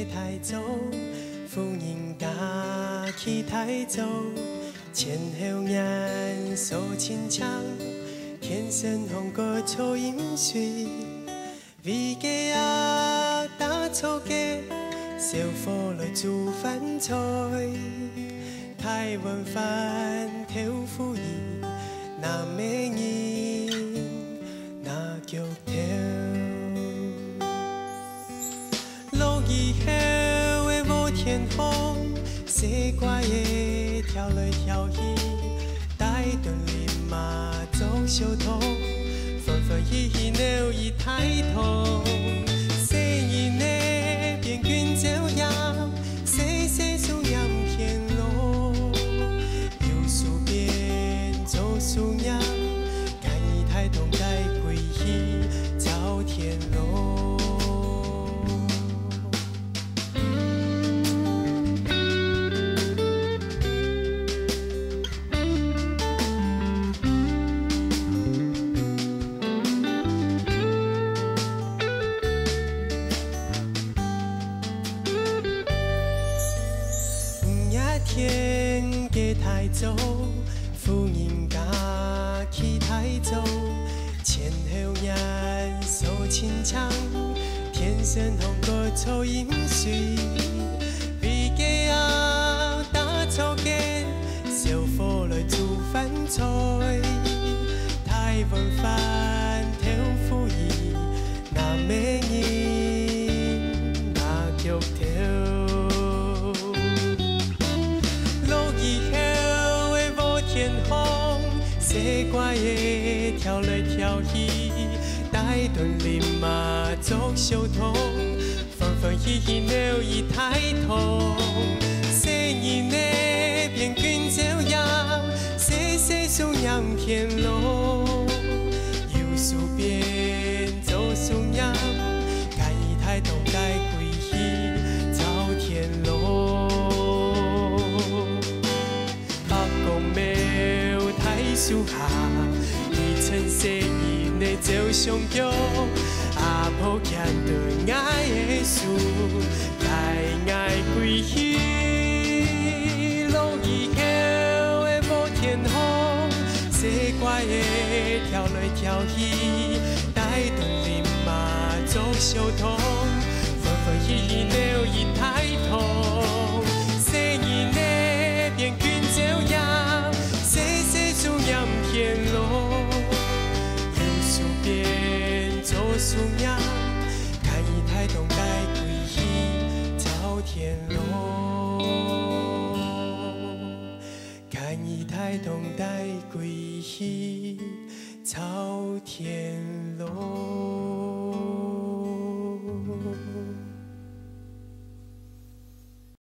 台州，富人家去台州，前后眼手轻枪，天生红过抽饮水，为家啊打草芥，小火来煮饭菜，台湾饭豆腐意，那美人那脚头。 以后的无天风，西瓜叶跳来跳去，带顿林马做小童，风风雨雨鸟一抬头，细雨呢边君照耀，细细树叶偏落，有树边做树娘，看一抬头带归去朝天落。 天给台州，富人家去台州，前后眼手轻枪，天生红过抽饮水，为家啊打草芥，小火来煮饭菜，台湾饭豆腐意，那美人那脚头。 天空，西瓜叶跳来跳去，带顿林马做小童，风风雨雨鸟一抬头，细雨呢边君照耀，细细树叶偏落，有树边做树娘，看一抬头带归去朝天落。 树下，你曾细意的照相叫，阿婆见到爱的树，爱归去。落雨后的无天风，西瓜叶跳来跳去，带顿林马做小童，风风雨雨鸟一抬头，细雨呢边君照耀。 树叶偏落，有树边做树娘，看一抬头带归去朝天落，看一抬头带归去朝天落。